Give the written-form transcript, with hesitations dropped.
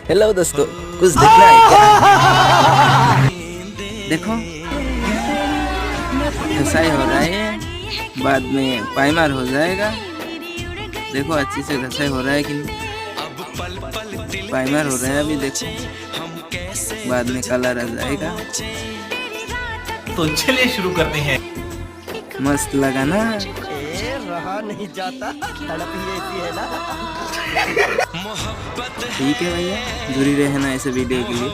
Hello दोस्तों, कुछ देखना है क्या? देखो ऐसा ही हो रहा है, बाद में पाइमार हो जाएगा। देखो अच्छी से घसाई हो रहा है कि नहीं, पाइमार हो रहा है अभी। देखो बाद में कलर आ जाएगा। तो चलिए शुरू करते हैं। मस्त लगा ना? रहा नहीं जाता, तड़प ही ऐसी है ना। ठीक है भैया, जुड़ी रहना ऐसे वीडियो के लिए।